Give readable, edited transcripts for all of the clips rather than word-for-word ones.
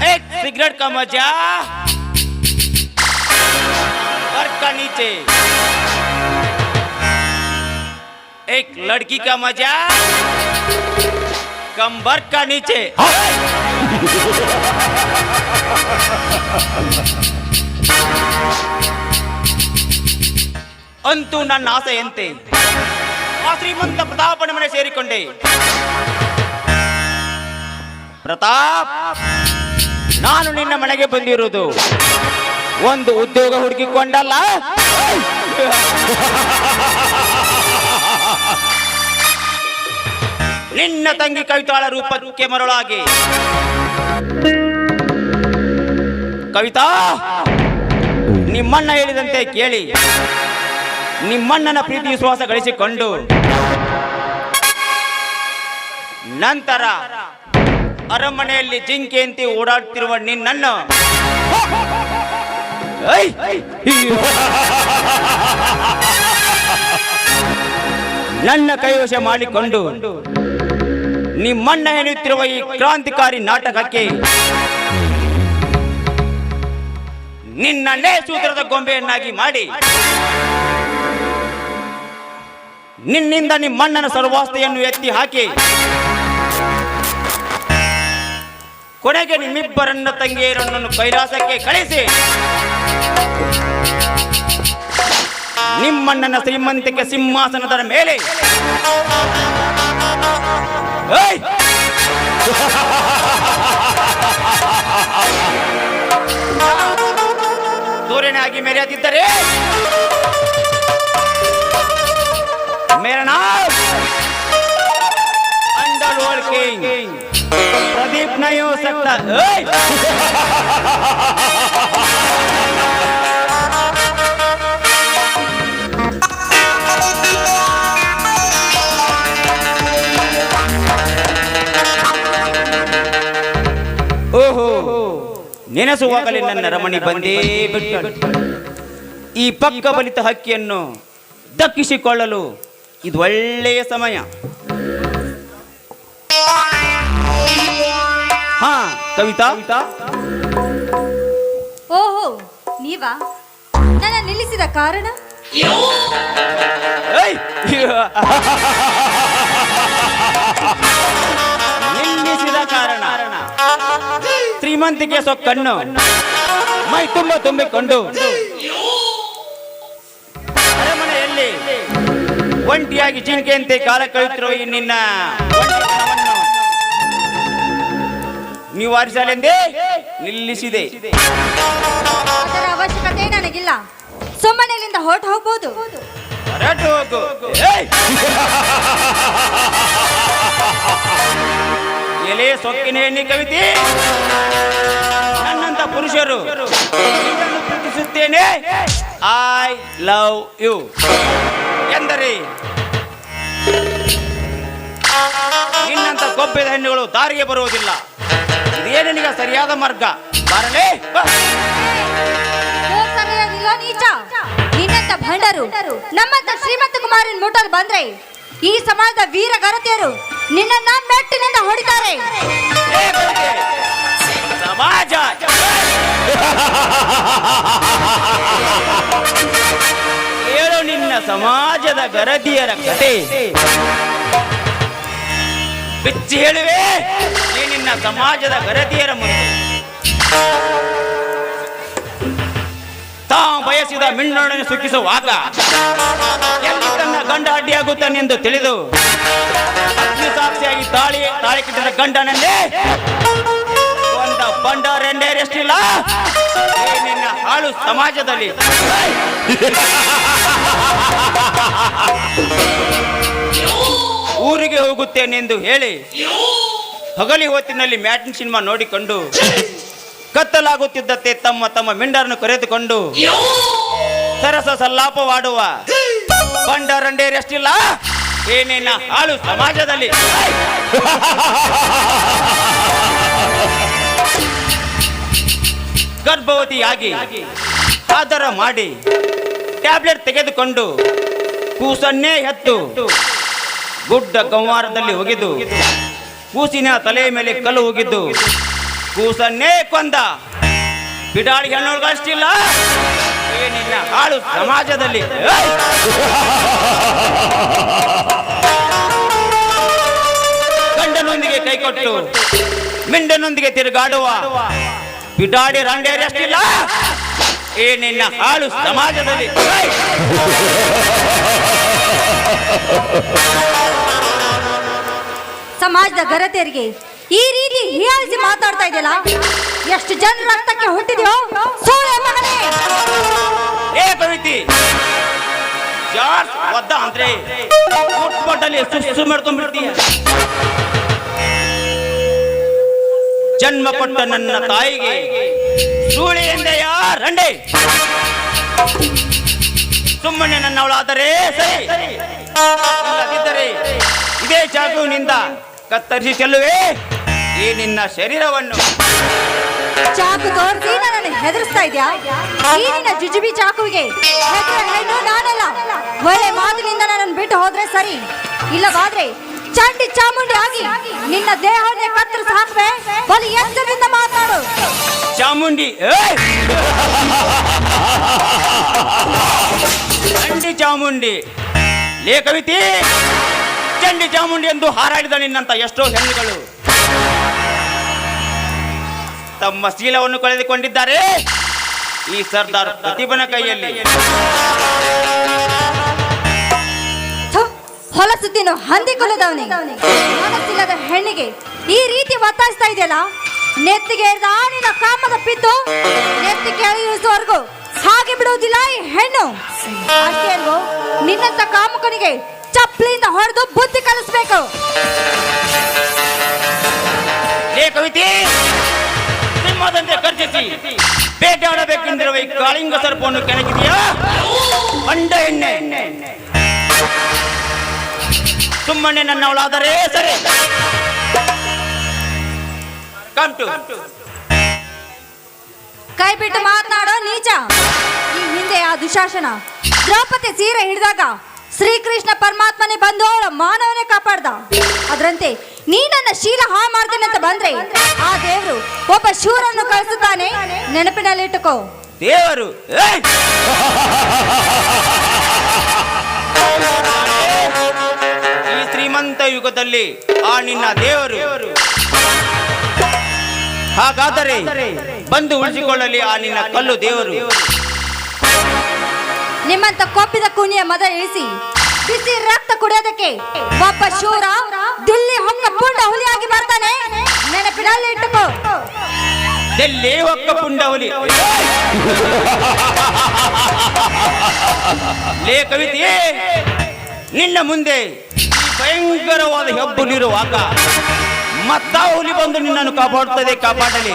एक सिगरेट का मजा घर का नीचे, एक लड़की का मजा कंबर का नीचे। ಅಂತೂ ನನ್ನ ಆಸೆಯಂತೆ ಆ ಶ್ರೀಮಂತ ಪ್ರತಾಪನ ಮನೆ ಸೇರಿಕೊಂಡೆ. ಪ್ರತಾಪ್, ನಾನು ನಿನ್ನ ಮನೆಗೆ ಬಂದಿರುವುದು ಒಂದು ಉದ್ಯೋಗ ಹುಡುಕಿಕೊಂಡಲ್ಲ, ನಿನ್ನ ತಂಗಿ ಕವಿತಾಳ ರೂಪಕ್ಕೆ ಮರಳಾಗಿ. ಕವಿತಾ, ನಿಮ್ಮಣ್ಣ ಹೇಳಿದಂತೆ ಕೇಳಿ ನಿಮ್ಮಣ್ಣನ ಪ್ರೀತಿ ವಿಶ್ವಾಸ ಗಳಿಸಿಕೊಂಡು ನಂತರ ಅರಮನೆಯಲ್ಲಿ ಜಿಂಕೆಯಂತೆ ಓಡಾಡುತ್ತಿರುವ ನಿನ್ನನ್ನು ನನ್ನ ಕೈವಶ ಮಾಡಿಕೊಂಡು ನಿಮ್ಮಣ್ಣ ಎನ್ನುತ್ತಿರುವ ಈ ಕ್ರಾಂತಿಕಾರಿ ನಾಟಕಕ್ಕೆ ನಿನ್ನನ್ನೇ ಸೂತ್ರದ ಗೊಂಬೆಯನ್ನಾಗಿ ಮಾಡಿ ನಿನ್ನಿಂದ ನಿಮ್ಮಣ್ಣನ ಸರ್ವಾಸ್ತೆಯನ್ನು ಎತ್ತಿ ಹಾಕಿ ಕೊನೆಗೆ ನಿಮ್ಮಿಬ್ಬರನ್ನ ತಂಗಿಯರನ್ನು ಕೈಲಾಸಕ್ಕೆ ಕಳಿಸಿ ನಿಮ್ಮಣ್ಣನ ಶ್ರೀಮಂತಿಕೆ ಸಿಂಹಾಸನದ ಮೇಲೆ ತೋರಣೆಯಾಗಿ ಮೆರೆಯದಿದ್ದರೆ मेरा नाम अंडरवर्ल्ड किंग प्रदीप नहीं हो सकता। ಓಹೋ, ನೆನೆಸುವಾಗಲೇ ನನ್ನ ರಮಣಿ ಬಂದೇ ಬಿಟ್ಟಳು. ಈ ಪಕ್ಕ ಬಲಿತ ಹಕ್ಕಿಯನ್ನು ದಕ್ಕಿಸಿಕೊಳ್ಳಲು ಇದು ಒಳ್ಳೆಯ ಸಮಯ. ಹಾ ಕವಿತಾ, ಓಹೋ, ನೀವಾ? ನನ್ನ ನಿಲ್ಲಿಸಿದ ಕಾರಣ? ನಿಲ್ಲಿಸಿದ ಕಾರಣ ಶ್ರೀಮಂತಿಕೆ ಸೊಕ್ಕನ್ನು ಮೈ ತುಂಬಿಕೊಂಡು ಅರಮನೆಯಲ್ಲಿ ಒಂಟಿಯಾಗಿ ಜಿಂಕೆಯಂತೆ ಕಾಲ ಕಳೆಯುತ್ತಿರುವ ಈ ನಿನ್ನ ನಿವಾರಿಸಲೆಂದೇ ನಿಲ್ಲಿಸಿದೆ. ಅದರ ಅವಶ್ಯಕತೆ ನನಗಿಲ್ಲ. ಸುಮ್ಮನೆ ಇಲ್ಲಿಂದ ಹೊರಟು ಹೋಗ್ಬೋದು. ಹೊರಟು ಹೋಗು. ಎಲೆ ಸೊಕ್ಕಿನ ಎಣ್ಣೆ ಕವಿತೆ, ನನ್ನಂತ ಪುರುಷರು ನಿನ್ನನ್ನು ಪ್ರೀತಿಸುತ್ತೇನೆ, ಐ ಲವ್ ಯು ಎಂದರೆ ನಿನ್ನಂತ ಕೊಬ್ಬಿದ ಹೆಣ್ಣುಗಳು ದಾರಿಗೆ ಬರುವುದಿಲ್ಲ. ಇದೇ ನಿನಗೆ ಸರಿಯಾದ ಮಾರ್ಗ. ಬಾರಲೇ. ನಿನ್ನಂತ ಭಂಡರು ನಮ್ಮಂತ ಶ್ರೀಮಂತ ಕುಮಾರನ್ ಮುಟ್ಟಲು ಬಂದ್ರೆ ಈ ಸಮಾಜದ ವೀರ ಗರತಿಯರು ನಿನ್ನನ್ನ ಮೆಟ್ಟಿನಿಂದ ಹೊಡಿತಾರೆ. ಸಮಾಜ ಹೇಳು ನಿನ್ನ ಸಮಾಜದ ಗರತಿಯರ ಕತೆ ಬಿಚ್ಚಿ ಹೇಳುವೆ. ನೀ ನಿನ್ನ ಸಮಾಜದ ಗರತಿಯರ ಮುಂದೆ ತಾ ಬಯಸಿದ ಮಿಣ್ಣೊಡನೆ ಸುಖಿಸುವಾಗ ಎಲ್ಲಿ ತನ್ನ ಗಂಡ ಅಡ್ಡಿಯಾಗುತ್ತಾನೆಂದು ತಿಳಿದು ಅಗ್ನಿ ಸಾಕ್ಷಿಯಾಗಿ ತಾಳಿ ಕಟ್ಟಿದ ಗಂಡನನ್ನೇ ಒಂದ ಬಂಡರೆಂಡೇರೆಷ್ಟಿಲ್ಲ ನಿನ್ನ ಹಾಳು ಸಮಾಜದಲ್ಲಿ. ಊರಿಗೆ ಹೋಗುತ್ತೇನೆಂದು ಹೇಳಿ ಹಗಲಿ ಹೊತ್ತಿನಲ್ಲಿ ಮ್ಯಾಟಿನ್ ಸಿನಿಮಾ ನೋಡಿಕೊಂಡು ಕತ್ತಲಾಗುತ್ತಿದ್ದತ್ತೆ ತಮ್ಮ ತಮ್ಮ ಮಿಂಡರನ್ನು ಕರೆದುಕೊಂಡು ಸರಸ ಸಲ್ಲಾಪವಾಡುವ ಬಂಡರಂಡೇರೆಷ್ಟಿಲ್ಲ ಏನೇನ ಹಾಳು ಸಮಾಜದಲ್ಲಿ. ಗರ್ಭವತಿಯಾಗಿ ಆದರ ಮಾಡಿ ಟ್ಯಾಬ್ಲೆಟ್ ತೆಗೆದುಕೊಂಡು ಕೂಸನ್ನೇ ಹೆತ್ತು ಗುಡ್ಡ ಗಂವಾರದಲ್ಲಿ ಒಗೆದು ಕೂಸಿನ ತಲೆ ಮೇಲೆ ಕಲ್ಲು ಹೋಗಿದ್ದು ಕೂಸನ್ನೇ ಕೊಂದ ಬಿಡಾಡಿ ಹೆಣ್ಣುಗಳಿಷ್ಟಿಲ್ಲ ಏನಿಲ್ಲ ಹಾಳು ಸಮಾಜದಲ್ಲಿ. ಗಂಡನೊಂದಿಗೆ ಕೈಕೊಟ್ಟು ಮಿಂಡನೊಂದಿಗೆ ತಿರುಗಾಡುವ ಬಿಡಾಡಿ ರಂಡೇರಷ್ಟಿಲ್ಲ ಏನಿನ್ನ ಹಾಳು ಸಮಾಜದಲ್ಲಿ. ಸಮಾಜದ ಗರತೆಯರಿಗೆ ಈ ರೀತಿ ಹೀಯಾಳಿಸಿ ಮಾತಾಡ್ತಾ ಇದೆಯಲ್ಲ, ಎಷ್ಟು ಜನರ ರಕ್ತಕ್ಕೆ ಹುಟ್ಟಿದ್ಯೋ ಸೋಳೆ ಮಗನೇ. ಏ ಕವಿತಿ ಜಾರ್ಜ್ ಒದ್ದ ಅಂದ್ರೆ ಫುಟ್ಬಾಟಲ್ಲಿ ಸುಸ್ಸು ಮಾಡ್ಕೊಂಡ್ಬಿಡ್ತೀಯ. ಜನ್ಮ ಕೊಟ್ಟ ನನ್ನ ತಾಯಿಗೆ ಸೂಳೆ ಎಂದೆಯ ರಂಡೆ. ಸುಮ್ಮನೆ ನನ್ನವಳಾದರೆ ಸರಿ, ಇಲ್ಲದಿದ್ದರೆ ಇದೇ ಚಾಕುವಿನಿಂದ ಕತ್ತರಿಸಿ ಚೆಲ್ಲುವೆ ಈ ನಿನ್ನ ಶರೀರವನ್ನು. ಚಾಕು ತೋರಿಸಿ ನನ್ನನ್ನು ಹೆದರಿಸ್ತಾ ಇದ್ಯಾ? ಈ ನಿನ್ನ ಜುಜುಬಿ ಚಾಕುವಿಗೆ ಹೆಣ್ಣು ನಾನಲ್ಲ. ಒಳ್ಳೆ ಮಾತಿನಿಂದ ನನ್ನನ್ನು ಬಿಟ್ಟು ಹೋದ್ರೆ ಸರಿ, ಇಲ್ಲವಾದ್ರೆ ಚಂಡಿ ಚಾಮುಂಡಿ ಆಗಿ ನಿನ್ನ ದೇಹವನ್ನೇ ಕತ್ತರಿಸಿ ಹಾಕ್ವೆ. ಬಲಿ ಎಚ್ಚರದಿಂದ ಮಾತಾಡು. ಚಾಮುಂಡಿ ಚಂಡಿ ಚಾಮುಂಡಿ ಲೇ ಕವಿತಿ, ಚಂಡಿ ಚಾಮುಂಡಿ ಎಂದು ಹಾರಾಡಿದ ನಿನ್ನಂತ ಎಷ್ಟೋ ಹೆಣ್ಣುಗಳು ತಮ್ಮ ಶೀಲವನ್ನು ಕಳೆದುಕೊಂಡಿದ್ದಾರೆ ಈ ಸರ್ದಾರ್ ಪ್ರತಿಭನ ಕೈಯಲ್ಲಿ. ಹೊಲಸುತ್ತಿನ ಹಂದಿ ಕುಲದವನೇ, ಮನಸ್ಸಿಲ್ಲದ ಹೆಣ್ಣಿಗೆ ಈ ರೀತಿ ಒತ್ತಾಯಿಸ್ತಾ ಇದೆಯಲ್ಲ, ನೆತ್ತಿಗೆ ಏರಿದ ಆಣಿನ ಕಾಮದ ಪಿತ್ತು ನೆತ್ತಿ ಕೆಳಗಿಳಿಸುವವರೆಗೂ ಹಾಗೆ ಬಿಡುವುದಿಲ್ಲ ಈ ಹೆಣ್ಣು. ಅಷ್ಟೇ ಅಲ್ವೋ, ನಿನ್ನಂತ ಕಾಮುಕನಿಗೆ ಚಪ್ಪಲಿಯಿಂದ ಹೊಡೆದು ಬುದ್ಧಿ ಕಲಿಸ್ಬೇಕು. ಲೇ ಕವಿತೆ, ಸಿಂಹದಂತೆ ಗರ್ಜಿಸಿ ಬೇಟೆಯಾಡಬೇಕೆಂದಿರುವ ಈ ಕಾಳಿಂಗ ಸರ್ಪವನ್ನು ಕೆಣಕಿದೆಯಾ ಅಂಡ ಎಣ್ಣೆ. ಸುಮ್ಮನೆ ನನ್ನವಳಾದರೆ ಸರಿ. ಕೈ ಬಿಟ್ಟು ಮಾತನಾಡೋ ನೀಚ. ಈ ಹಿಂದೆ ಆ ದುಶಾಸನ ದ್ರೌಪದಿ ಸೀರೆ ಹಿಡಿದಾಗ ಶ್ರೀಕೃಷ್ಣ ಪರಮಾತ್ಮನೇ ಬಂದು ಅವಳ ಮಾನವನೇ ಕಾಪಾಡ್ದ. ಅದರಂತೆ ನೀ ನನ್ನ ಶೀಲ ಹಾಳು ಮಾಡ್ತೇನೆ ಅಂತ ಬಂದ್ರೆ ಆ ದೇವರು ಒಬ್ಬ ಶೂರನ್ನು ಕಳಿಸುತ್ತಾನೆ, ನೆನಪಿನಲ್ಲಿಟ್ಟುಕೋ. ದೇವರು ಈ ಶ್ರೀಮಂತ ಯುಗದಲ್ಲಿ ಆ ನಿನ್ನ ದೇವರು. ಹಾಗಾದರೆ ಬಂದು ಉಳಿಸಿಕೊಳ್ಳಲಿ ಆ ನಿನ್ನ ಕಲ್ಲು ದೇವರು. ನಿಮ್ಮಂತ ಕೊಪ್ಪಿದ ಕುಣಿಯ ಮದ ಇಳಿಸಿ ಬಿಸಿ ರಕ್ತ ಕುಡಿಯೋದಕ್ಕೆ ಒಬ್ಬ ಶೂರ ದಿಲ್ಲಿ ಹೊಕ್ಕ ಪುಂಡ ಹುಲಿಯಾಗಿ ಬರ್ತಾನೆ, ನೆನಪಿನಲ್ಲಿ ಇಟ್ಟುಕೋ. ದಿಲ್ಲಿ ಹೊಕ್ಕ ಪುಂಡ ಹುಲಿ ಲೇ ಕವಿತೆ, ನಿನ್ನ ಮುಂದೆ ಭಯಂಕರವಾದ ಹೆಬ್ಬುಲಿರುವಾಗ ಮತ್ತ ಹುಲಿ ಬಂದು ನಿನ್ನನ್ನು ಕಾಪಾಡಲಿ.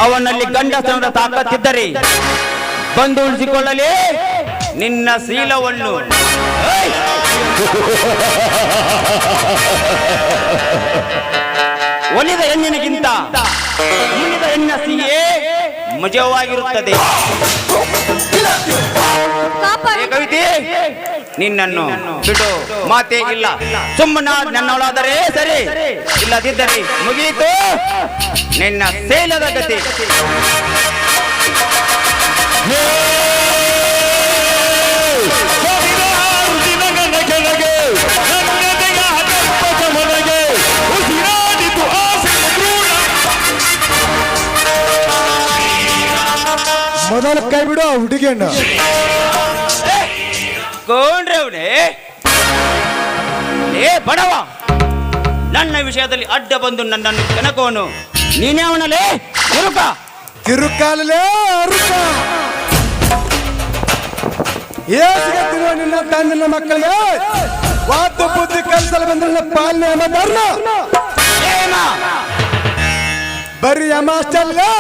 ಅವನಲ್ಲಿ ಗಂಡಸರ ತಾಕತ್ತಿದ್ದರೆ ಬಂದು ಉಳಿಸಿಕೊಳ್ಳಲಿ ನಿನ್ನ ಶೀಲವನ್ನು. ಒಲಿದ ಹೆಣ್ಣಿನಗಿಂತ ಮುನಿದ ಹೆಣ್ಣ ಸಿಹಿಯೇ ಮಜವಾಗಿರುತ್ತದೆ. ಕವಿತೆ, ನಿನ್ನನ್ನು ಬಿಡು ಮಾತೇ ಇಲ್ಲ. ಸುಮ್ಮನ ನನ್ನವಳಾದರೆ ಸರಿ, ಇಲ್ಲದಿದ್ದರೆ ಮುಗಿಯಿತು ನಿನ್ನ ಶೀಲದ ಗತಿ. ಮೊದಲು ಕೈ ಬಿಡು ಆ ಹುಡುಗಿಯನ್ನು. ಕೊಂಡ್ರೆ ಅವನೇ ಏ ಬಡವ, ನನ್ನ ವಿಷಯದಲ್ಲಿ ಅಡ್ಡ ಬಂದು ನನ್ನನ್ನು ಕೆಣಕೋನು ನೀನೇ ಅವನಲ್ಲೇ ಕಿರುಕ ಕಿರುಕಾಲಲೇ ಅರುಕ. ಏಸಿಗೆ ನಿನ್ನ ತಂದಿನ ಮಕ್ಕಳಿಗೆ ವಾತು ಬುದ್ಧಿ ಕಲಿಸಲು ಬಂದ ಪಾಲನೆ ಧರ್ಮ ಬರೀ ಅಮಾಸ್ಟರ್ಲೆ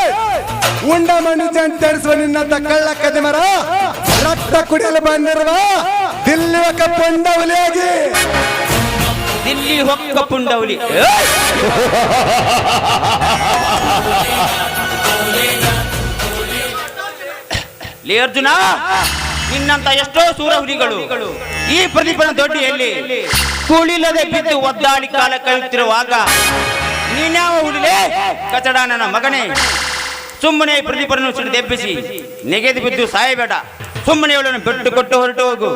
ಉಂಡ ಮನುಷ್ಯ ಅಂತ ತಿಳಿಸುವ ನಿನ್ನಂತ ಕಳ್ಳ ಕದಿಮರ ರಕ್ತ ಕುಡಿಯಲು ಬಂದಿರುವ ದಿಲ್ಲಿ ಒಕ್ಕ ಪುಂಡವಲಿಯಾಗಿ ದಿಲ್ಲಿ ಹೊಕ್ಕ ಪುಂಡವಲಿ. ಲೇ ಅರ್ಜುನ, ನಿನ್ನಂತ ಎಷ್ಟೋ ಸೂರ ಹುಲಿಗಳು ಈ ಪ್ರದೀಪನ ದೊಡ್ಡಿಯಲ್ಲಿ ಕೂಳಿಲ್ಲದೆ ಬಿದ್ದು ಒದ್ದಾಡಿ ಕಾಲ ಕಳೆಯುತ್ತಿರುವಾಗ ನೀನ್ಯಾವ ಹುಡುಲೆ ಕಚಡ ನನ್ನ ಮಗನೇ, ಸುಮ್ಮನೆ ಪ್ರದೀಪನನ್ನು ಸಿಡಿದೆಬ್ಬಿಸಿ ನೆಗೆದು ಬಿದ್ದು ಸಾಯಬೇಡ. ಸುಮ್ಮನೆ ಇವಳನ್ನು ಬಿಟ್ಟು ಕೊಟ್ಟು ಹೊರಟು ಹೋಗು.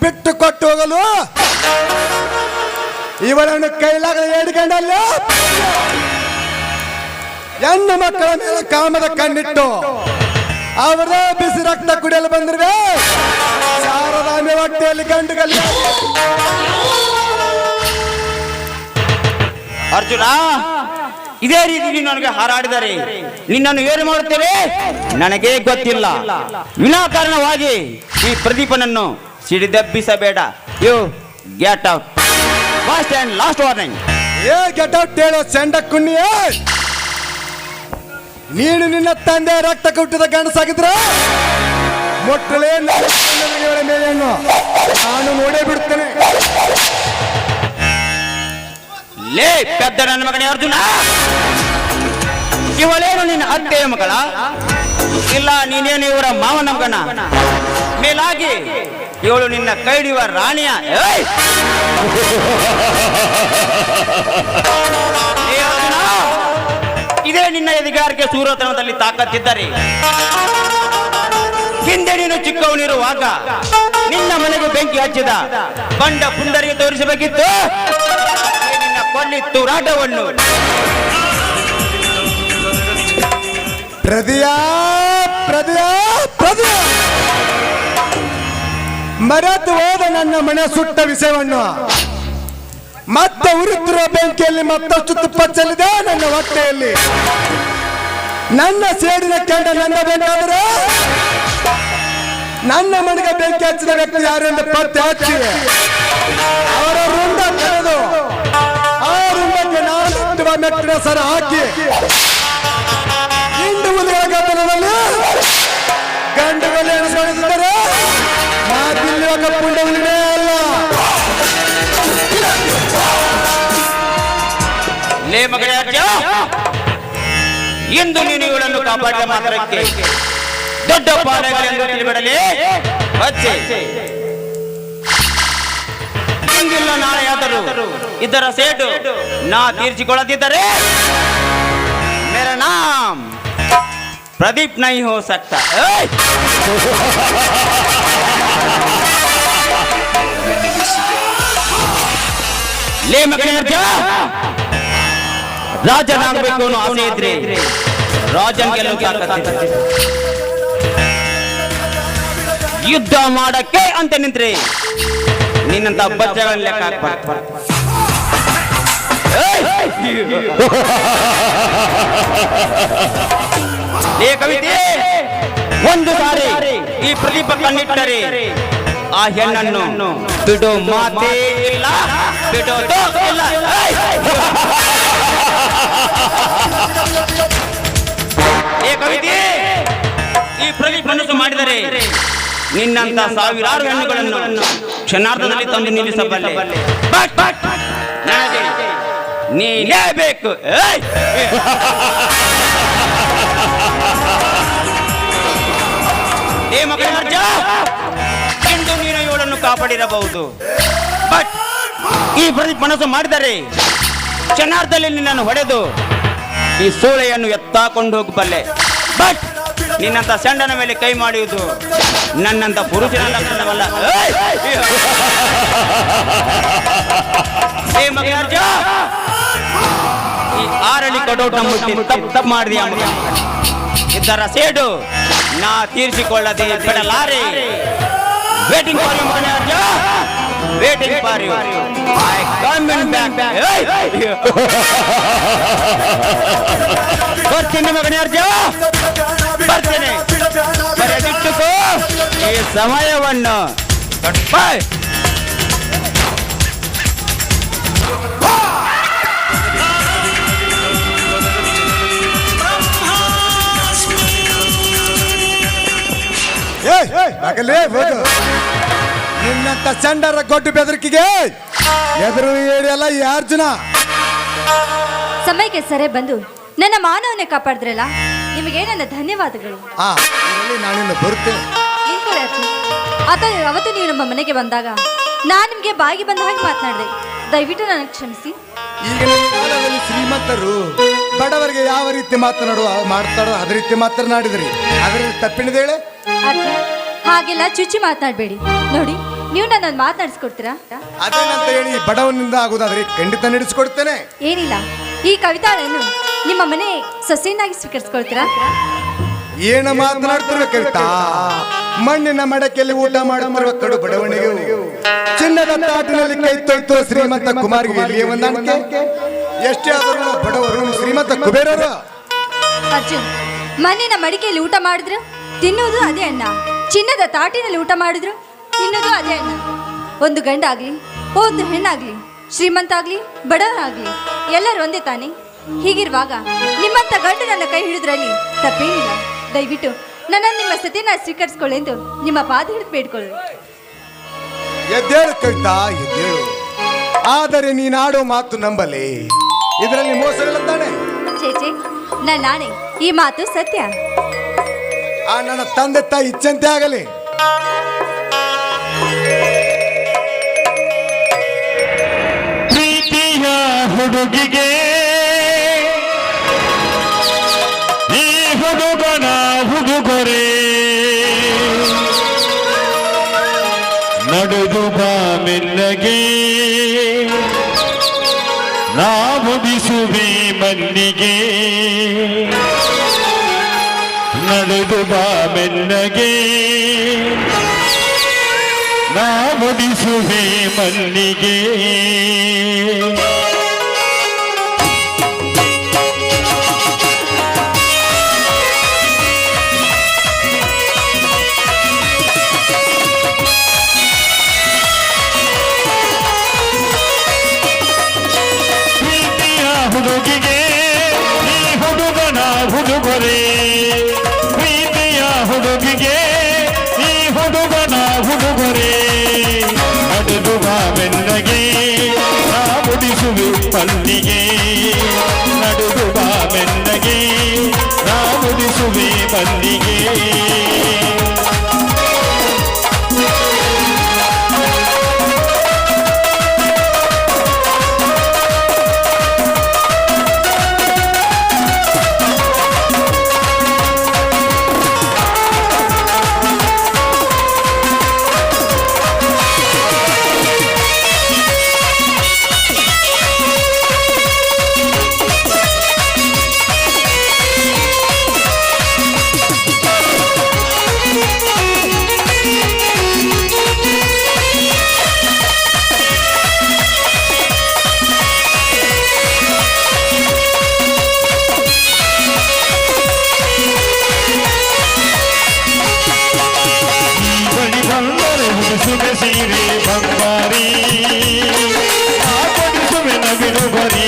ಬಿಟ್ಟು ಕೊಟ್ಟು ಹೋಗಲು ಇವಳನ್ನು ಕೈಲಾಗದ ಹಿಡ್ಕೊಂಡಲ್ಲ. ಹೆಣ್ಣು ಮಕ್ಕಳ ಮೇಲೆ ಕಾಮದ ಕಣ್ಣಿಟ್ಟು ಅವರ ಬಿಸಿ ರಕ್ತ ಕುಡಿಯಲು ಬಂದಿರುವೆ. ಶಾರದಾಂಬೆ ಹೊಟ್ಟೆಯಲ್ಲಿ ಗಂಡುಗಲ್ಲ. ಅರ್ಜುನ, ಇದೇ ರೀತಿ ನೀನು ನನಗೆ ಹಾರಾಡಿದರೆ ನಿನ್ನನ್ನು ಏನು ಮಾಡುತ್ತೇವೆ ನನಗೆ ಗೊತ್ತಿಲ್ಲ. ವಿನಾಕಾರಣವಾಗಿ ಈ ಪ್ರದೀಪನನ್ನು ಸಿಡಿದೆಬ್ಬಿಸಬೇಡ. You get out. First and last warning. Get out ಹೇಳೋ ಸೆಂಡ ಕುಣ್ಣಿಯೇ. ನೀನು ನಿನ್ನ ತಂದೆ ರಕ್ತ ಕುಟ್ಟಿದ ಗಂಡಸಾಗಿದ್ರ ಮೊಟ್ಟಲೇ ಮೇಲೆಯನ್ನು ನಾನು ನೋಡೇ ಬಿಡ್ತೇನೆ. ಲೇ ಪೆದ್ದ ನನ್ನ ಮಗನೇ ಅರ್ಜುನ, ಇವಳೇನು ನಿನ್ನ ಅತ್ತೆಯ ಮಗಳ? ಇಲ್ಲ, ನೀನೇನು ಇವರ ಮಾವನ ಮಗನ? ಮೇಲಾಗಿ ಇವಳು ನಿನ್ನ ಕೈಡಿಯುವ ರಾಣಿಯ? ಏಯ್! ಲೇ ಅರ್ಜುನ, ಇದೇ ನಿನ್ನ ಎದಿಗಾರಿಕೆ ಸೂರತನದಲ್ಲಿ ತಾಕತ್ತಿದ್ದರೆ ಹಿಂದೆ ನೀನು ಚಿಕ್ಕವನಿರುವಾಗ ನಿನ್ನ ಮನೆಗೆ ಬೆಂಕಿ ಹಚ್ಚಿದ ಬಂಡ ಪುಂಡರಿಗೆ ತೋರಿಸಬೇಕಿತ್ತು ನಿನ್ನ ಕೊಲ್ಲಿ ತೂರಾಟವನ್ನು. ಪ್ರದಿಯಾ ಪ್ರದಿಯಾ ಪ್ರದಿಯಾ ಮರೆತು ಹೋದ ನನ್ನ ಮನೆ ಸುಟ್ಟ ವಿಷಯವನ್ನು ಮತ್ತೆ ಉರಿತಿರುವ ಬೆಂಕಿಯಲ್ಲಿ ಮತ್ತಷ್ಟು ತುಪ್ಪ ಚೆಲ್ಲಿದೆ ನನ್ನ ಹೊಟ್ಟೆಯಲ್ಲಿ. ನನ್ನ ಸೇಡಿನ ಕೆಂಡ ನನ್ನ ಬೇಕಾದರೆ ನನ್ನ ಮನೆಗೆ ಬೆಂಕಿ ಹಚ್ಚಿದ ವ್ಯಕ್ತಿ ಯಾರೆಂದು ಪತ್ತೆ ಹಚ್ಚಿ ಅವರ ರುಂಡ ಕರೆದು ಆ ರುಂಡಕ್ಕೆ ನಾನು ಮೆಟ್ಟಿನ ಸರ ಹಾಕಿ ಹಿಂಡು ಹುಲಿಗಳ ಗಮನದಲ್ಲಿ ಗಂಡುಗಳು ಎಣಿಸಿಕೊಂಡಿದ್ದಾರೆ. ಮಾತಿಲ್ಲಿ ಪುಂಡ ಹುಲಿನೇ ಅಲ್ಲ. ಲೇ ಮಗನೇ ಅರ್ಜುನ, ಇಂದು ನೀನು ಇವಳನ್ನು ಕಾಪಾಡಿದ ಮಾತ್ರಕ್ಕೆ ದೊಡ್ಡ ಪಾಲೆಗಳೆಂದು ತಿಳಿಬಿಡಲಿ. ಬಚ್ಚೆ ಹಿಂಗಿಲ್ಲ, ನಾಳೆಯಾದರೂ ಇದರ ಸೇಟು ನಾ ತೀರ್ಚಿಕೊಳ್ಳದಿದ್ದರೆ ಮೇರಾ ನಾಮ್ ಪ್ರದೀಪ್ ನೈ ಹೋ ಸಕ್ತಾ. ಲೇ ಮಗನೇ ಅರ್ಜುನ, ರಾಜನಾಗಬೇಕು ಅನ್ನೋ ಆಸೆ ಇದ್ರೆ ರಾಜನ್ ಗೆಲ್ಲೋ ತಾಕತ್ತಿದೆ. ಯುದ್ಧ ಮಾಡಕ್ಕೆ ಅಂತ ನಿಂತ್ರೆ ನಿನ್ನಂತ ಬಚ್ಚಗಳ ಲೆಕ್ಕ ಹಾಕ್ಬಾರ್ದು. ಏ ಕವಿತೆ, ಒಂದು ಸಾರಿ ಈ ಪ್ರದೀಪ ಕಣ್ಣಿಟ್ಟರೆ ಆ ಹೆಣ್ಣನ್ನು ಬಿಡೋ ಮಾತೇ ಇಲ್ಲ, ಬಿಡೋದು ಇಲ್ಲ. ಏ ಕವಿತೆ, ಈ ಪ್ರದೀಪ ಮನಸ್ಸು ಮಾಡಿದರೆ ನಿನ್ನಂತ ಸಾವಿರಾರು ಹೆಣ್ಣುಗಳನ್ನು ಕ್ಷಣಾರ್ಧದಲ್ಲಿ ತಂದು ನಿಲ್ಲಿಸಬಲ್ಲೆ. ನನಗೆ ನೀನೇ ಬೇಕು. ಏ ಮಗನೇ ಅರ್ಜುನ, ಇಂದು ನೀನು ಇವಳನ್ನು ಕಾಪಾಡಿರಬಹುದು. ಬಟ್ ಈ ಪ್ರದೀಪ ಮನಸ್ಸು ಮಾಡಿದರೆ ಕ್ಷಣಾರ್ಧದಲ್ಲಿ ನಿನ್ನನ್ನು ಹೊಡೆದು ಈ ಸೂಳೆಯನ್ನು ಎತ್ತಾಕೊಂಡು ಹೋಗಬಲ್ಲೆ. ಬಟ್ ನಿನ್ನಂತ ಸೆಂಡನ ಮೇಲೆ ಕೈ ಮಾಡುವುದು ನನ್ನಂತ ಪುರುಷನ ಲಕ್ಷಣವಲ್ಲ. ಏ ಮಗನೇ ಅರ್ಜುನ, ಈ ಆರಳಿ ಕಡೋಟ ಮುಟ್ಟಿ ತಪ್ಪು ಮಾಡಿದೆಯಾ ಮಗ? ಇದರ ಸೇಡು ನಾ ತೀರಿಸಿಕೊಳ್ಳದೆ ಬಿಡಲಾರೆ. ವೇಟಿಂಗ್ ಫಾರ್ ಯು ಮಗನೇ Arjuna, waiting for you. I coming back. ಬರ್ತೀನಿ ಮಗನೇ ಅರ್ಜುನ, ಬರ್ತೇನೆ. ಬರೆದಿಟ್ಟುಕೋ ಈ ಸಮಯವನ್ನು. ಬಾಯ್. ನಿನ್ನಂತ ಚಂಡರ ಗೊಡ್ಡು ಬೆದರಿಕೆಗೆ ಎದುರು ಹೇಳಿಯಲ್ಲ ಈ ಅರ್ಜುನ. ಸಮಯಕ್ಕೆ ಸರಿ ಬಂದು ನನ್ನ ಮಾನವನ್ನೇ ಕಾಪಾಡಿದ್ರಲ್ಲ, ನಿಮಗೆ ನನ್ನ ಧನ್ಯವಾದಗಳು. ನಾನಿನ್ನು ಬರುತ್ತೇನೆ. ನಿಂತ್ಕೊಳ್ಳಿ ಅರ್ಜುನ್. ಅವತ್ತು ನೀವು ನಮ್ಮ ಮನೆಗೆ ಬಂದಾಗ ನಾನು ನಿಮಗೆ ಬಾಯಿಗೆ ಬಂದ ಹಾಗೆ ಮಾತನಾಡಿದೆ. ದಯವಿಟ್ಟು ನನಗೆ ಕ್ಷಮಿಸಿ. ಈಗಿನ ಕಾಲದಲ್ಲಿ ಶ್ರೀಮಂತರು ಬಡವರಿಗೆ ಯಾವ ರೀತಿ ಮಾಡ್ತಾರೋ ಅದೇ ರೀತಿ ಮಾತನಾಡಿದ್ರಿ. ಅದರಲ್ಲಿ ತಪ್ಪಿನದ ಹೇಳೆ. ಅರ್ಜುನ್, ಹಾಗೆಲ್ಲ ಚುಚ್ಚಿ ಮಾತನಾಡಬೇಡಿ. ನೋಡಿ, ನೀವು ನನ್ನನ್ನು ಮಾತನಾಡಿಸ್ಕೊಡ್ತೀರಾ? ಅದೇನಂತ ಹೇಳಿ ಬಡವನಿಂದ ಆಗುದಾದ್ರೆ ಖಂಡಿತ ನಡೆಸಿಕೊಡ್ತೇನೆ. ಏನಿಲ್ಲ, ಈ ಕವಿತಾಳನ್ನು ನಿಮ್ಮ ಮನೆ ಸೊಸೆಯನ್ನಾಗಿ ಸ್ವೀಕರಿಸ್ಕೊಳ್ತೀರಾ? ಏನ ಮಾತನಾಡ್ತಿರ್ವ ಕವಿತಾ? ಮಣ್ಣಿನ ಮಡಕೆಯಲ್ಲಿ ಊಟ ಮಾಡುತ್ತಿರುವ ಕಡು ಬಡವಣಿಗೆ ಚಿನ್ನದ ತಾಟಿನಲ್ಲಿ ಕೈ ತೊಯ್ತು ಶ್ರೀಮಂತ ಕುಮಾರಿಗೆ ಎಲ್ಲಿಯೇ ಹೊಂದಾಣಿಕೆ? ಎಷ್ಟೇ ಆದರೂ ಬಡವರು ಶ್ರೀಮಂತ ಕುಬೇರರು. ಅರ್ಜುನ್, ಮಣ್ಣಿನ ಮಡಿಕೆಯಲ್ಲಿ ಊಟ ಮಾಡಿದ್ರು ತಿನ್ನುವುದು ಅದೇ ಅನ್ನ, ಚಿನ್ನದ ತಾಟಿನಲ್ಲಿ ಊಟ ಮಾಡಿದ್ರು ತಿನ್ನೋದು ಅದೇ ಅನ್ನ. ಒಂದು ಗಂಡಾಗ್ಲಿ ಒಂದು ಹೆಣ್ಣಾಗ್ಲಿ, ಶ್ರೀಮಂತ ಆಗ್ಲಿ ಬಡವರಾಗ್ಲಿ ಎಲ್ಲರೂ ಒಂದೇ ತಾನೆ. ಹೀಗಿರುವಾಗ ನಿಮ್ಮಂತ ಗಂಡು ನನ್ನ ಕೈ ಹಿಡಿದ್ರಲ್ಲಿ ತಪ್ಪೇನಿಲ್ಲ. ದಯವಿಟ್ಟು ನನ್ನನ್ನು ನಿಮ್ಮ ಸತಿನ ಸ್ವೀಕರಿಸಿಕೊಳ್ಳಿ ಎಂದು ನಿಮ್ಮ ಪಾದ ಹಿಡಿದು ಬೇಡ್ಕೊಳ್ಳಿ. ಎದ್ದೇಳು ಕವಿತಾ, ಎದ್ದೇಳು. ಆದರೆ ನೀನಾಡೋ ಮಾತು ನಂಬಲೆ, ಇದರಲ್ಲಿ ಮೋಸವಿಲ್ಲ ತಾನೆ? ಚೇಚೆ, ನಾನೇ ಈ ಮಾತು ಸತ್ಯ. ಆ ನನ್ನ ತಂದೆ ತಾಯಿ ಇಚ್ಛಂತೆ ಆಗಲಿ. ಪ್ರೀತಿಯ ಹುಡುಗಿಗೆ ಈ ಹುಡುಗನ ಹುಡುಗರೆ ನಡೆದು ಬಾ ಮೆಲ್ಲಗೆ ನಾ ಮುಡಿಸುವೆ ಮಲ್ಲಿಗೆ. ನಡೆದು ಬಾ ಮೆಲ್ಲಗೆ ನಾ ಮುಡಿಸುವೆ ಮಲ್ಲಿಗೆ. ಪ್ರೀತಿಯ ಹುಡುಗಿಗೆ ಈ ಹುಡುಗನ ಹುಡುಗರೆ, ಪ್ರೀತಿಯ ಹುಡುಗಿಗೆ ಈ ಹುಡುಗನ ಹುಡುಗರೆ ನಡೆದು ಬಾ ಮೆಲ್ಲಗೆ ನಾ ಮುಡಿಸುವೆ ಮಲ್ಲಿಗೆ. ನಡೆದು ಬಾ ಮೆಲ್ಲಗೆ ನಾ ಮುಡಿಸುವೆ ಮಲ್ಲಿಗೆ. ಸೀರೆ ಬಂಗಾರಿ ಆ ಕೊಡಿಸುವೆ ನವಿಲು ಬರಿ.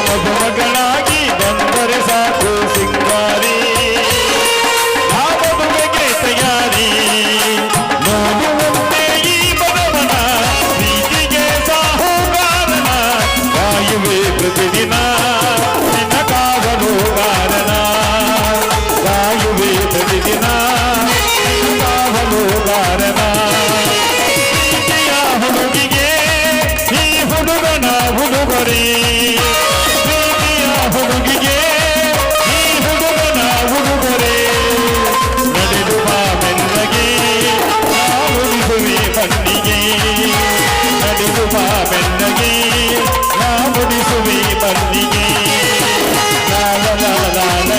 ಮದುಮಗಳಾಗಿ ಬಂದರೆ ಸಾಕು ಸಿಂಗಾರಿ, ಆ ಮದುವೆಗೆ ತಯಾರಿ. ನೋಡುವಂತೆ ಈ ಬಡವನ ಪ್ರೀತಿಗೆ ಸಾಹುಗಾರನ ಕಾಯುವೆ ಪ್ರತಿದಿನ ನಿನ್ನ ಕಾವಲುಗಾರನ. ಕಾಯುವೆ ಪ್ರತಿದಿನ ಪ್ರೀತಿಯ ಹುಡುಗಿಗೆ ಈ ಹುಡುಗನ ಹುಡುಗರೆ, ಪ್ರೀತಿಯ ಹುಡುಗಿಗೆ ಈ ಹುಡುಗನ ಹುಡುಗರೆ ನಡೆದು ಬಾ ಮೆಲ್ಲಗೆ ನಾ ಮುಡಿಸುವೆ ಮಲ್ಲಿಗೆ. ನಡೆದು ಬಾ ಮೆಲ್ಲಗೆ ನಾ ಮುಡಿಸುವೆ ಮಲ್ಲಿಗೆ. ಲಾಲ ಲಾಲ ಲಾಲ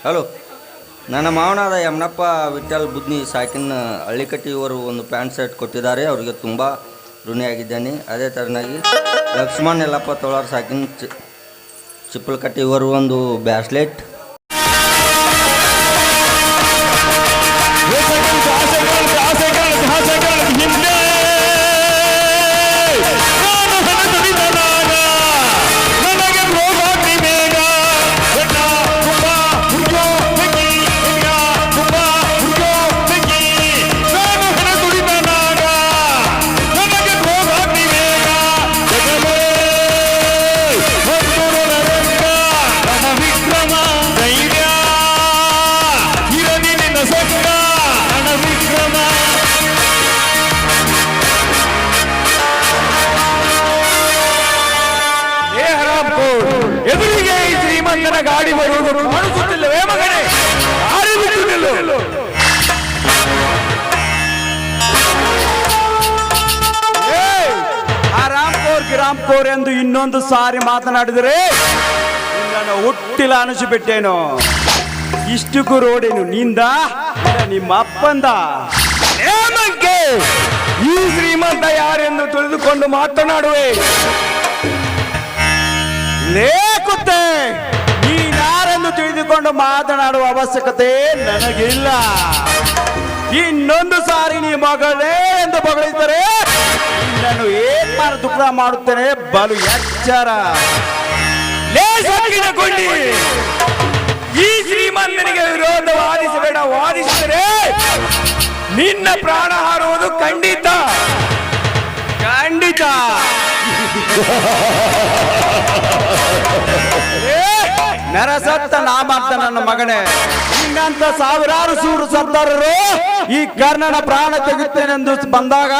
ಹಲೋ, ನನ್ನ ಮಾವನಾದ ಯಮನಪ್ಪ ವಿಠಲ್ ಬುದ್ನಿ ಸಾಕಿನ ಹಳ್ಳಿಕಟ್ಟಿ ಇವರು ಒಂದು ಪ್ಯಾಂಟ್ ಶರ್ಟ್ ಕೊಟ್ಟಿದ್ದಾರೆ. ಅವರಿಗೆ ತುಂಬ ಋಣಿಯಾಗಿದ್ದೇನೆ. ಅದೇ ಥರನಾಗಿ ಲಕ್ಷ್ಮಣ್ ಯಲ್ಲಪ್ಪ ತೋಳಾರ್ ಸಾಕಿನ ಚಿಪ್ಪಲಕಟ್ಟಿ ಇವರು ಒಂದು ಬ್ಯಾಸ್ಲೆಟ್ ಗಾಡಿ ಬರುವುದು ಕಾಣಿಸುತ್ತಿಲ್ಲವೇ ಮಗನೇ? ದಾರಿ ಬಿಟ್ಟು ನಿಲ್ಲು. ಗಿರಾಮ್ಕೋರ್ ಎಂದು ಇನ್ನೊಂದು ಸಾರಿ ಮಾತನಾಡಿದರೆ ನಿನ್ನನ್ನು ಹುಟ್ಟಿಲ್ಲ ಅನಿಸಿಬಿಟ್ಟೇನು. ಇಷ್ಟಕ್ಕೂ ರೋಡೇನು ನಿಂದ ಇಲ್ಲ ನಿಮ್ಮ ಅಪ್ಪಂದ? ಏಮಂಕೆ ಈ ಶ್ರೀಮಂತ ಯಾರೆಂದು ತಿಳಿದುಕೊಂಡು ಮಾತನಾಡುವೆ? ಲೇಕುತ್ತೆ ನೀನಾರೆಂದು ತಿಳಿದುಕೊಂಡು ಮಾತನಾಡುವ ಅವಶ್ಯಕತೆ ನನಗಿಲ್ಲ. ಇನ್ನೊಂದು ಸಾರಿ ನೀ ಮಗಳೇ ಎಂದು ಮಗಳಿದ್ದರೆ ನಾನು ಏನ್ ದುಃಖ ಮಾಡುತ್ತೇನೆ, ಬಲು ಎಚ್ಚರ. ಕೊಂಡಿ ಈ ಶ್ರೀಮಂತನಿಗೆ ವಿರೋಧ ವಾದಿಸಬೇಡ. ವಾದಿಸಿದರೆ ನಿನ್ನ ಪ್ರಾಣ ಹಾರುವುದು ಖಂಡಿತ ಖಂಡಿತ. ನರಸತ್ತ ನಾಮರ್ಥ ನನ್ನ ಮಗನೇ. ನಿನ್ನಂತ ಸಾವಿರಾರು ಸೂರು ಸರ್ದಾರರು ಈ ಕರ್ಣನ ಪ್ರಾಣ ತೆಗೆಯುತ್ತೇನೆಂದು ಬಂದಾಗ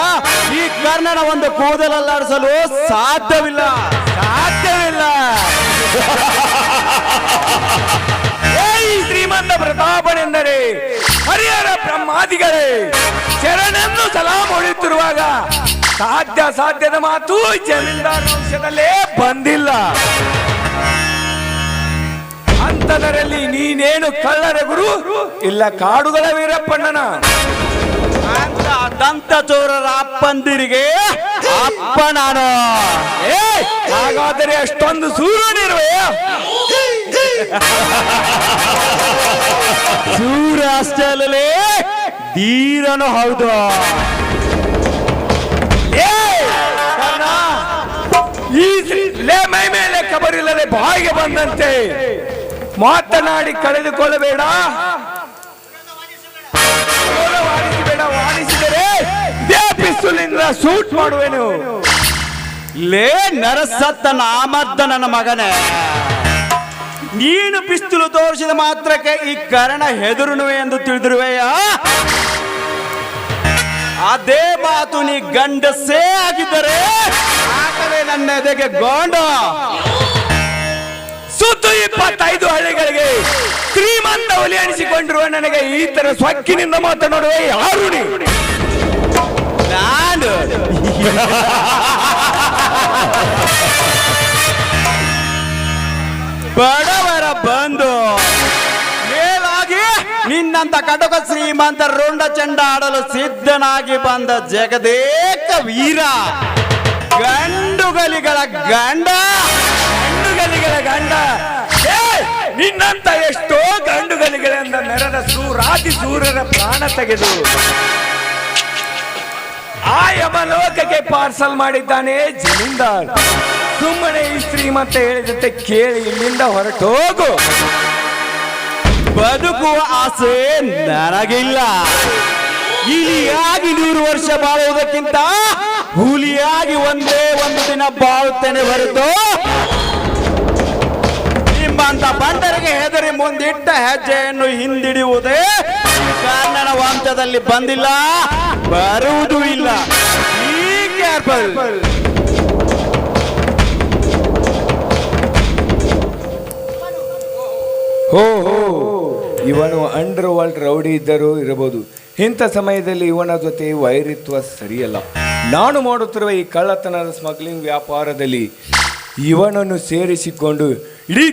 ಈ ಕರ್ಣನ ಒಂದು ಕೂದಲಲ್ಲಾಡಿಸಲು ಸಾಧ್ಯವಿಲ್ಲ. ಈ ಶ್ರೀಮಂತ ಪ್ರತಾಪನೆಂದರೆ ಹರಿಹರ ಬ್ರಹ್ಮಾದಿಗಳೇ ಶರಣನ್ನು ಸಲಾಂ ಹೊಡೆಯುತ್ತಿರುವಾಗ ಸಾಧ್ಯದ ಮಾತು ಜಮೀನ್ದಾರ ವಂಶದಲ್ಲೇ ಬಂದಿಲ್ಲ. ಅಂತದರಲ್ಲಿ ನೀನೇನು ಕಳ್ಳರ ಗುರು ಇಲ್ಲ ಕಾಡುಗಳ ವೀರಪ್ಪಣ್ಣನ? ದಂತ ಚೋರರ ಅಪ್ಪಂದಿರಿಗೆ ಅಪ್ಪ ನಾನು. ಹಾಗಾದರೆ ಅಷ್ಟೊಂದು ಸೂರ್ಯನಿರುವೆ? ಸೂರ್ಯ ಅಷ್ಟೇ ಅಲ್ಲಲೇ ಧೀರನು ಹೌದು. ಮೈ ಮೇಲೆ ಕಬರಿಲ್ಲದೆ ಬಾಯಿಗೆ ಬಂದಂತೆ ಮಾತನಾಡಿ ಕಳೆದುಕೊಳ್ಳಬೇಡ. ವಾದಿಸಿದರೆ ಪಿಸ್ತೂಲಿಂದ ಶೂಟ್ ಮಾಡುವೆನು. ಲೇ ನರಸತ್ತ ನಾಮದ್ದ ನನ್ನ ಮಗನೇ, ನೀನು ಪಿಸ್ತೂಲು ತೋರಿಸಿದ ಮಾತ್ರಕ್ಕೆ ಈ ಕರ್ಣ ಹೆದರುನುವೆ ಎಂದು ತಿಳಿದಿರುವೆಯ? ಅದೇ ಮಾತು ನೀ ಗಂಡಸೇ ಆಗಿದ್ದರೆ ಆಗಲೇ ನನ್ನ ಎದೆಗೆ ಗೊಂಡ. ಸುತ್ತು 25 ಹಳ್ಳಿಗಳಿಗೆ ಶ್ರೀಮಂತ ಒಲಿ ಅನಿಸಿಕೊಂಡಿರುವ ನನಗೆ ಈ ತರ ಸ್ವಕ್ಕಿನಿಂದ ಮಾತನಾಡುವ ಯಾರು ನೀ? ನಾನು ಬಡವರ ಬಂದು ಮೇಲಾಗಿ ನಿನ್ನಂತ ಕಟಕ ಶ್ರೀಮಂತ ರುಂಡ ಚೆಂಡ ಆಡಲು ಸಿದ್ಧನಾಗಿ ಬಂದ ಜಗದೇಕ ವೀರ, ಗಂಡುಗಲಿಗಳ ಗಂಡ. ನಿನ್ನಂತ ಎಷ್ಟೋ ಗಂಡುಗಲಿಗಳಿಂದ ನೆರೆದ ಸೂರಾದಿ ಸೂರ್ಯರ ಪ್ರಾಣ ತೆಗೆದು ಆ ಯಮಲೋಕಕ್ಕೆ ಪಾರ್ಸಲ್ ಮಾಡಿದ್ದಾನೆ ಜಮೀನ್ದಾರ್. ಸುಮ್ಮನೆ ಈ ಶ್ರೀಮಂತ ಹೇಳಿದಂತೆ ಕೇಳಿ ಇಲ್ಲಿಂದ ಹೊರಟೋಗು. ಬದುಕುವ ಆಸೆ ನನಗಿಲ್ಲ. ಇಲಿಯಾಗಿ 100 ವರ್ಷ ಬಾಳುವುದಕ್ಕಿಂತ ಹುಲಿಯಾಗಿ ಒಂದೇ ಒಂದು ದಿನ ಬಾಳುತ್ತೇನೆ ಹೊರತು ನಿಮ್ಮಂತ ಬಂಡರಿಗೆ ಹೆದರಿ ಮುಂದಿಟ್ಟ ಹೆಜ್ಜೆಯನ್ನು ಹಿಂದಿಡಿಯುವುದೇ ಕರ್ಣನ ವಂಶದಲ್ಲಿ ಬಂದಿಲ್ಲ, ಬರುವುದೂ ಇಲ್ಲ. ಹೋ ಇವನು ಅಂಡರ್ ವರ್ಲ್ಡ್ ರೌಡಿ ಇದ್ದರೂ ಇರಬಹುದು. ಇಂಥ ಸಮಯದಲ್ಲಿ ಇವನ ಜೊತೆ ವೈರಿತ್ವ ಸರಿಯಲ್ಲ. ನಾನು ಮಾಡುತ್ತಿರುವ ಈ ಕಳ್ಳತನದ ಸ್ಮಗ್ಲಿಂಗ್ ವ್ಯಾಪಾರದಲ್ಲಿ ಇವನನ್ನು ಸೇರಿಸಿಕೊಂಡು ಇಡೀ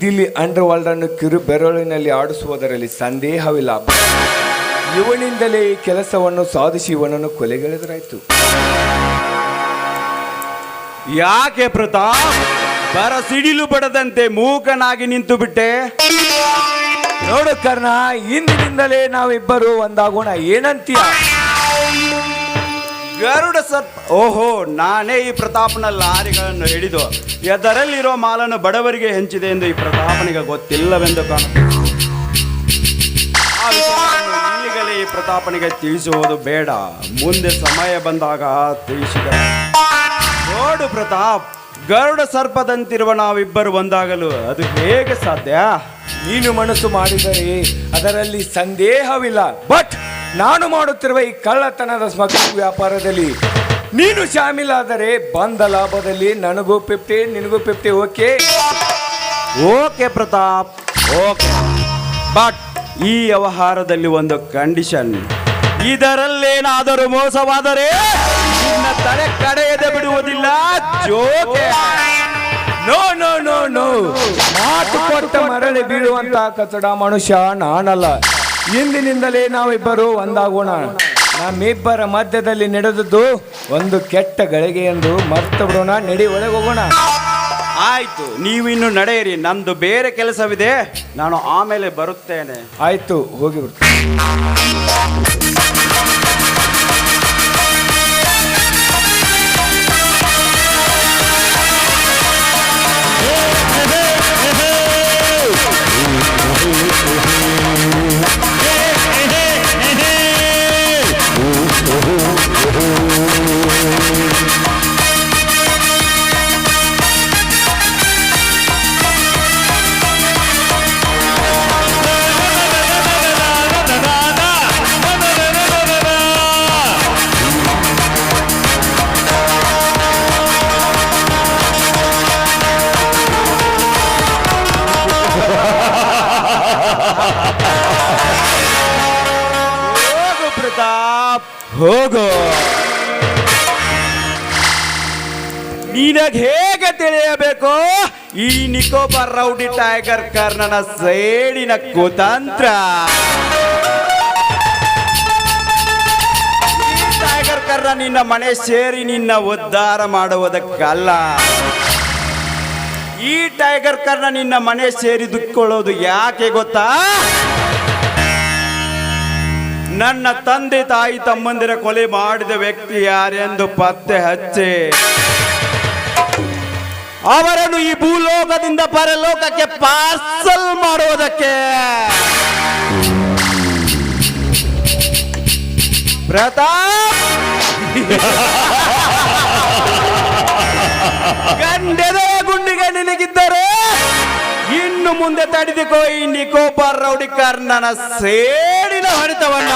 ದಿಲ್ಲಿ ಅಂಡರ್ ವರ್ಲ್ಡ್ ಅನ್ನು ಕಿರು ಬೆರಳಿನಲ್ಲಿ ಆಡಿಸುವುದರಲ್ಲಿ ಸಂದೇಹವಿಲ್ಲ. ಇವನಿಂದಲೇ ಈ ಕೆಲಸವನ್ನು ಸಾಧಿಸಿ ಇವನನ್ನು ಕೊಲೆಗಳೆದರಾಯ್ತು. ಯಾಕೆ ಪ್ರತಾಪ್ ಬರ ಸಿಡಿಲು ಪಡದಂತೆ ಮೂಕನಾಗಿ ನಿಂತು ಬಿಟ್ಟೆ? ನೋಡು ಕರ್ಣ, ಇಂದಿನಿಂದಲೇ ನಾವಿಬ್ಬರು ಒಂದಾಗೋಣ, ಏನಂತೀಯ? ಗರುಡ ಸರ್ಪ. ಓಹೋ, ನಾನೇ ಈ ಪ್ರತಾಪನ ಲಾರಿಗಳನ್ನು ಹಿಡಿದು ಅದರಲ್ಲಿರೋ ಮಾಲನ್ನು ಬಡವರಿಗೆ ಹಂಚಿದೆ ಎಂದು ಈ ಪ್ರತಾಪನಿಗೆ ಗೊತ್ತಿಲ್ಲವೆಂದು ಕಾಣುತ್ತೆ. ಆ ವಿಷಯವನ್ನು ಈಗಲೇ ಈ ಪ್ರತಾಪನಿಗೆ ತಿಳಿಸುವುದು ಬೇಡ, ಮುಂದೆ ಸಮಯ ಬಂದಾಗ ತಿಳಿಸಿದ. ನೋಡು ಪ್ರತಾಪ್, ಗರುಡ ಸರ್ಪದಂತಿರುವ ನಾವಿಬ್ಬರು ಒಂದಾಗಲು ಅದು ಹೇಗೆ ಸಾಧ್ಯ? ನೀನು ಮನಸ್ಸು ಮಾಡಿದರೆ ಅದರಲ್ಲಿ ಸಂದೇಹವಿಲ್ಲ. ಬಟ್ ನಾನು ಮಾಡುತ್ತಿರುವ ಈ ಕಳ್ಳತನದ ಸ್ಮಗ್ಲಿಂಗ್ ವ್ಯಾಪಾರದಲ್ಲಿ ನೀನು ಶಾಮೀಲಾದರೆ ಬಂದ ಲಾಭದಲ್ಲಿ ನನಗೂ 50, ನಿನಗೂ 50. Okay? Okay Pratap, okay. But ಈ ವ್ಯವಹಾರದಲ್ಲಿ ಒಂದು ಕಂಡೀಷನ್. ಇದರಲ್ಲೇನಾದರೂ ಮೋಸವಾದರೆ ನಿನ್ನ ತಲೆ ಕಡೆಯದೆ ಬಿಡುವುದಿಲ್ಲ. ಜೋಕೆ. ನೋ ನೋ ನೋ ನೋ, ಮಾತು ಕೊಟ್ಟ ಮರಳಿ ಬೀಳುವಂತ ಕಚಡ ಮನುಷ್ಯ ನಾನಲ್ಲ. ಇಂದಿನಿಂದಲೇ ನಾವಿಬ್ಬರು ಒಂದಾಗೋಣ. ನಮ್ಮಿಬ್ಬರ ಮಧ್ಯದಲ್ಲಿ ನಡೆದದ್ದು ಒಂದು ಕೆಟ್ಟ ಗಳಿಗೆ ಎಂದು ಮರ್ತು ಬಿಡೋಣ. ನಡಿ, ಒಳಗೆ ಹೋಗೋಣ. ಆಯ್ತು, ನೀವಿನ್ನು ನಡೆಯಿರಿ, ನಂದು ಬೇರೆ ಕೆಲಸವಿದೆ, ನಾನು ಆಮೇಲೆ ಬರುತ್ತೇನೆ. ಆಯ್ತು, ಹೋಗಿ ಬಿಡ್ತೀನಿ. ಹೋಗು ಪ್ರತಾಪ್, ಹೋಗು. ನಿನಗೆ ಹೇಗೆ ತಿಳಿಯಬೇಕು ಈ ನಿಕೋಬಾರ್ ರೌಡಿ ಟೈಗರ್ ಕರ್ಣನ ಸೇಡಿನ ಕುತಂತ್ರ? ಈ ಟೈಗರ್ ಕರ್ಣ ನಿನ್ನ ಮನೆ ಸೇರಿ ನಿನ್ನ ಉದ್ಧಾರ ಮಾಡುವುದಕ್ಕಲ್ಲ. ಈ ಟೈಗರ್ ಕರ್ಣ ನಿನ್ನ ಮನೆ ಸೇರಿದುಕೊಳ್ಳೋದು ಯಾಕೆ ಗೊತ್ತಾ? ನನ್ನ ತಂದೆ ತಾಯಿ ತಮ್ಮಂದಿರ ಕೊಲೆ ಮಾಡಿದ ವ್ಯಕ್ತಿ ಯಾರೆಂದು ಪತ್ತೆ ಹಚ್ಚಿ ಅವರನ್ನು ಈ ಭೂಲೋಕದಿಂದ ಪರಲೋಕಕ್ಕೆ ಪಾರ್ಸಲ್ ಮಾಡುವುದಕ್ಕೆ. ಪ್ರತಾಪ್, ಗಂಡೆದರ ಗುಂಡಿಗೆ ನಿನಗಿದ್ದರೆ ಇನ್ನು ಮುಂದೆ ತಡೆದುಕೋ ಈ ನಿಕೋಬಾರ್ ರೌಡಿ ಕರ್ಣನ ಸೇಡಿನ ಹೊಡೆತವನ್ನ.